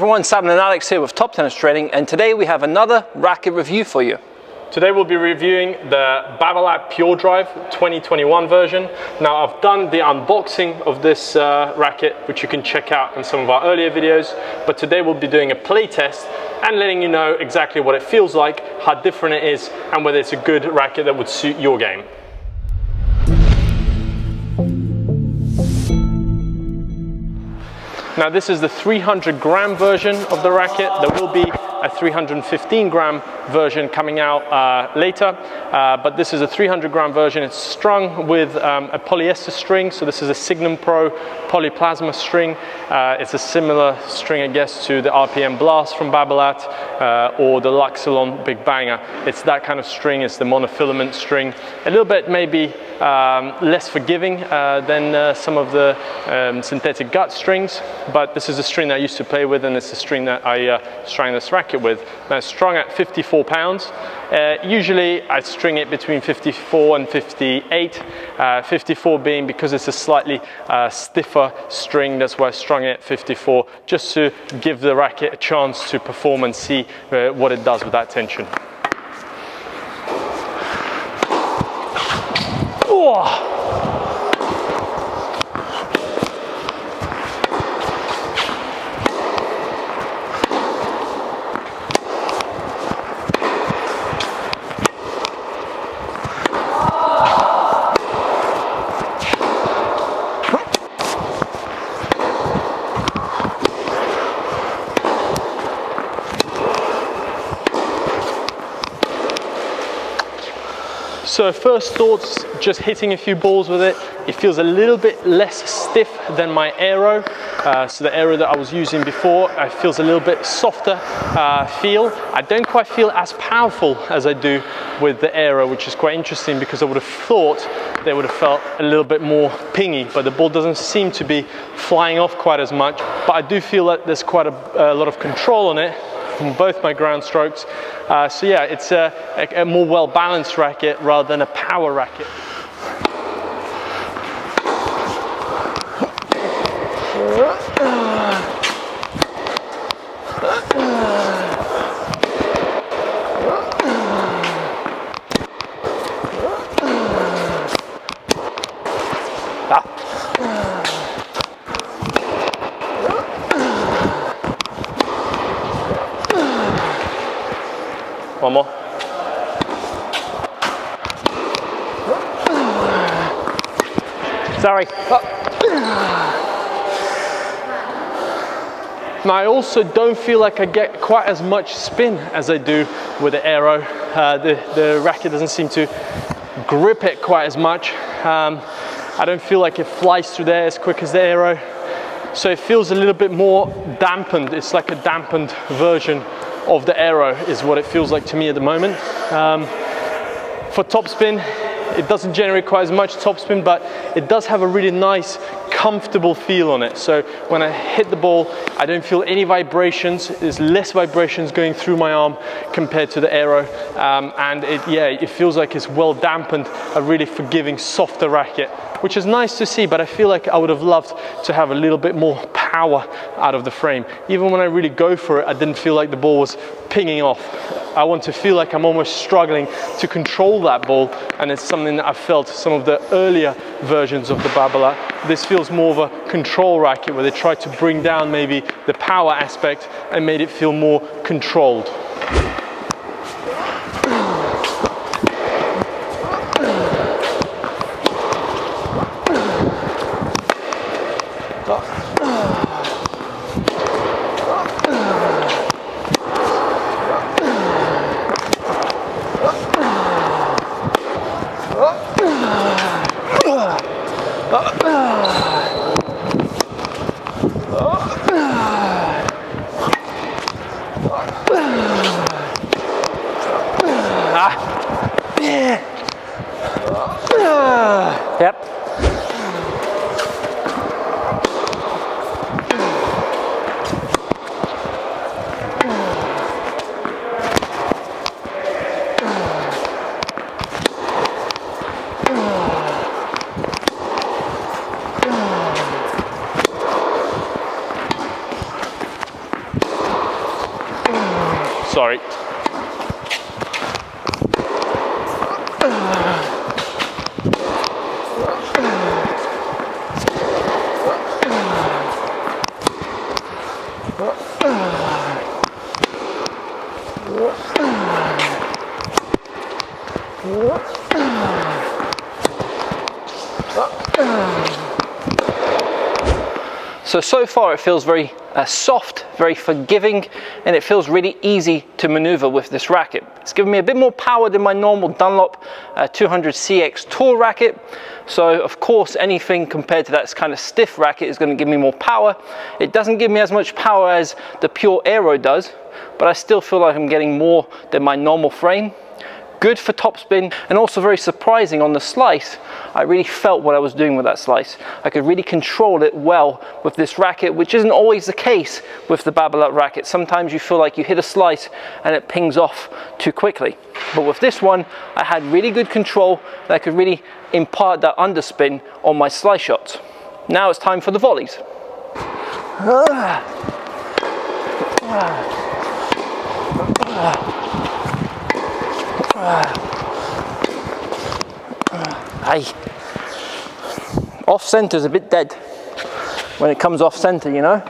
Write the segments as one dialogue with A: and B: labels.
A: everyone, Sam and Alex here with Top Tennis Trading, and today we have another racket review for you.
B: Today we'll be reviewing the Babolat Pure Drive 2021 version. Now I've done the unboxing of this racket, which you can check out in some of our earlier videos, but today we'll be doing a play test and letting you know exactly what it feels like, how different it is, and whether it's a good racket that would suit your game. Now this is the 300-gram version of the racket. There will be a 315-gram version coming out later, but this is a 300-gram version. It's strung with a polyester string, so this is a Signum Pro polyplasma string. It's a similar string, I guess, to the RPM Blast from Babolat or the Luxilon Big Banger. It's that kind of string. It's the monofilament string. A little bit maybe less forgiving than some of the synthetic gut strings, but this is a string that I used to play with, and it's a string that I string this racket with. Now it's strung at 54 pounds. Usually I string it between 54 and 58, 54 being because it's a slightly stiffer string. That's why I strung it at 54, just to give the racket a chance to perform and see what it does with that tension. Oh. So first thoughts, just hitting a few balls with it, it feels a little bit less stiff than my Aero. So the Aero that I was using before, it feels a little bit softer feel. I don't quite feel as powerful as I do with the Aero, which is quite interesting because I would have thought they would have felt a little bit more pingy, but the ball doesn't seem to be flying off quite as much. But I do feel that there's quite a lot of control on it from both my ground strokes. So yeah, it's a more well-balanced racket rather than a power racket. One more. Sorry. Now I also don't feel like I get quite as much spin as I do with the Aero. The racket doesn't seem to grip it quite as much. I don't feel like it flies through there as quick as the Aero. So it feels a little bit more dampened. It's like a dampened version of the Aero is what it feels like to me at the moment. For topspin, it doesn't generate quite as much topspin, but it does have a really nice, comfortable feel on it. So when I hit the ball, I don't feel any vibrations. There's less vibrations going through my arm compared to the Aero. And it feels like it's well dampened, a really forgiving, softer racket, which is nice to see, but I feel like I would have loved to have a little bit more power out of the frame. Even when I really go for it, I didn't feel like the ball was pinging off. I want to feel like I'm almost struggling to control that ball, and it's something that I felt some of the earlier versions of the Babolat. This feels more of a control racket where they tried to bring down maybe the power aspect and made it feel more controlled. sorry.
A: So far it feels very soft, very forgiving, and it feels really easy to maneuver with this racket. It's given me a bit more power than my normal Dunlop 200CX Tour racket. So of course anything compared to that kind of stiff racket is going to give me more power. It doesn't give me as much power as the Pure Aero does, but I still feel like I'm getting more than my normal frame. Good for topspin, and also very surprising on the slice. I really felt what I was doing with that slice. I could really control it well with this racket, which isn't always the case with the Babolat racket. Sometimes you feel like you hit a slice and it pings off too quickly. But with this one, I had really good control and I could really impart that underspin on my slice shots. Now it's time for the volleys. Hey, off center is a bit dead when it comes off center, you know,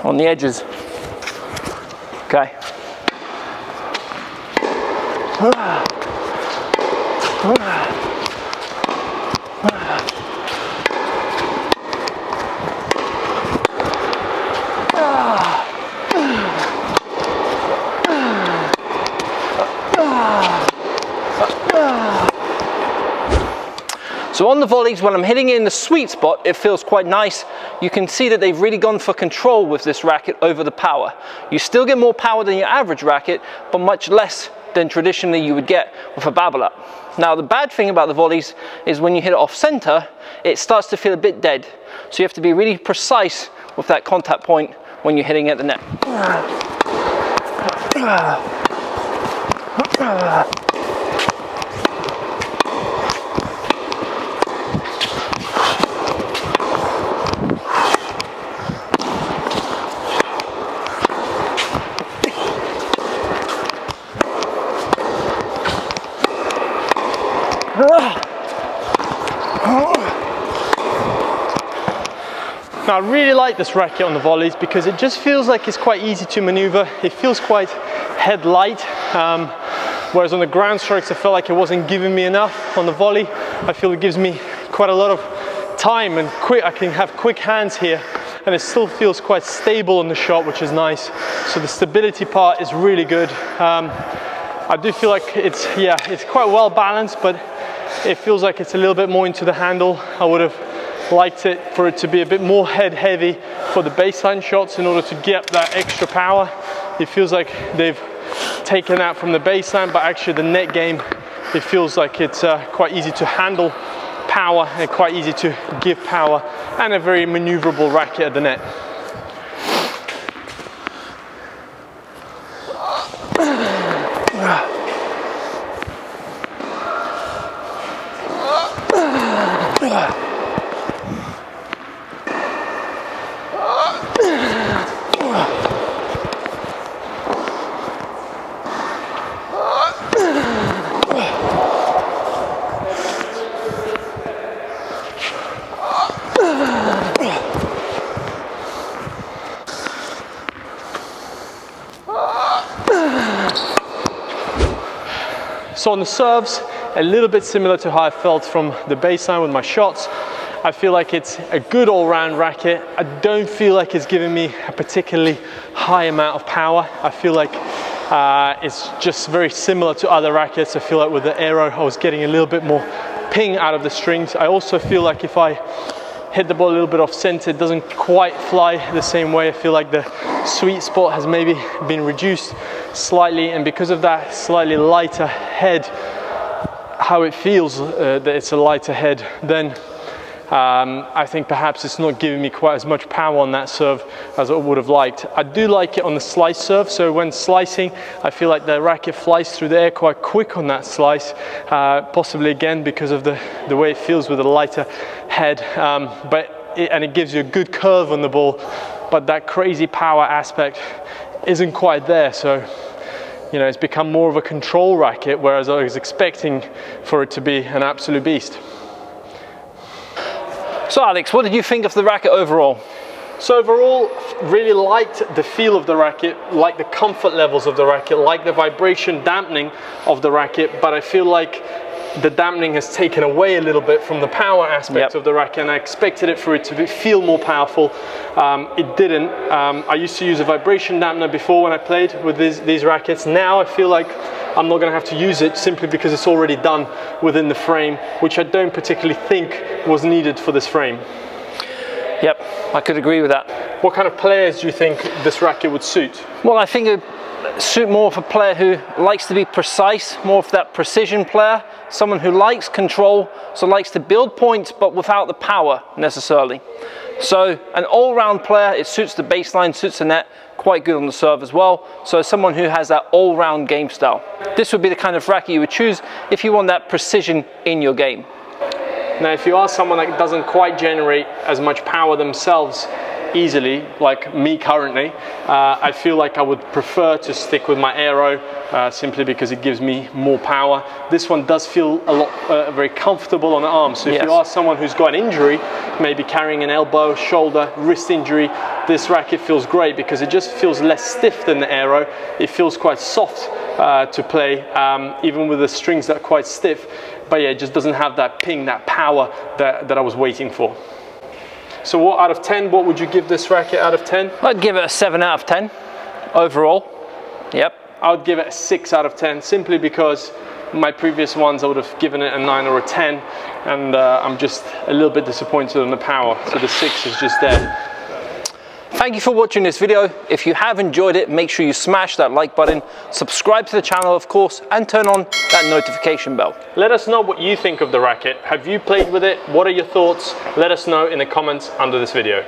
A: on the edges. Okay. So on the volleys, when I'm hitting it in the sweet spot, it feels quite nice. You can see that they've really gone for control with this racket over the power. You still get more power than your average racket, but much less than traditionally you would get with a Babolat. Now the bad thing about the volleys is when you hit it off center, it starts to feel a bit dead. So you have to be really precise with that contact point when you're hitting at the net.
B: Now I really like this racket on the volleys because it just feels like it's quite easy to maneuver. It feels quite head light, whereas on the ground strokes I felt like it wasn't giving me enough. On the volley I feel it gives me quite a lot of time and I can have quick hands here, and it still feels quite stable on the shot, which is nice. So the stability part is really good. I do feel like it's quite well balanced, but it feels like it's a little bit more into the handle. I would have liked it for it to be a bit more head heavy for the baseline shots in order to get that extra power. It feels like they've taken that from the baseline, but actually the net game, it feels like it's quite easy to handle power and quite easy to give power, and a very maneuverable racket at the net. So on the serves, a little bit similar to how I felt from the baseline with my shots. I feel like it's a good all-round racket. I don't feel like it's giving me a particularly high amount of power. I feel like it's just very similar to other rackets. I feel like with the Aero, I was getting a little bit more ping out of the strings. I also feel like if I hit the ball a little bit off center, it doesn't quite fly the same way. I feel like the sweet spot has maybe been reduced slightly, and because of that slightly lighter head, how it feels that it's a lighter head, then I think perhaps it's not giving me quite as much power on that serve as I would have liked. I do like it on the slice serve, so when slicing, I feel like the racket flies through the air quite quick on that slice, possibly again because of the way it feels with a lighter head, and it gives you a good curve on the ball but that crazy power aspect isn't quite there. So, you know, it's become more of a control racket, whereas I was expecting for it to be an absolute beast.
A: So Alex, what did you think of the racket overall?
B: So overall, really liked the feel of the racket, like the comfort levels of the racket, like the vibration dampening of the racket, but I feel like the dampening has taken away a little bit from the power aspect of the racket, and I expected it for it to feel more powerful. It didn't. I used to use a vibration dampener before when I played with these rackets. Now I feel like I'm not going to have to use it simply because it's already done within the frame, which I don't particularly think was needed for this frame.
A: Yep, I could agree with that.
B: What kind of players do you think this racket would suit?
A: Well, I think it would suit more of a player who likes to be precise, more of that precision player, someone who likes control, so likes to build points but without the power necessarily. So an all-round player, it suits the baseline, suits the net, quite good on the serve as well. So someone who has that all-round game style. This would be the kind of racket you would choose if you want that precision in your game.
B: Now, if you are someone that doesn't quite generate as much power themselves easily, like me currently, I feel like I would prefer to stick with my Aero simply because it gives me more power. This one does feel a lot very comfortable on the arm. So if you are someone who's got an injury, maybe carrying an elbow, shoulder, wrist injury, this racket feels great because it just feels less stiff than the Aero. It feels quite soft to play, even with the strings that are quite stiff. But yeah, it just doesn't have that ping, that power that I was waiting for. So what, out of 10, what would you give this racket out of 10?
A: I'd give it a 7 out of 10 overall. Yep.
B: I would give it a 6 out of 10 simply because my previous ones I would have given it a 9 or a 10, and I'm just a little bit disappointed on the power. So the 6 is just there.
A: Thank you for watching this video. If you have enjoyed it, make sure you smash that like button, subscribe to the channel of course, and turn on that notification bell.
B: Let us know what you think of the racket. Have you played with it? What are your thoughts? Let us know in the comments under this video.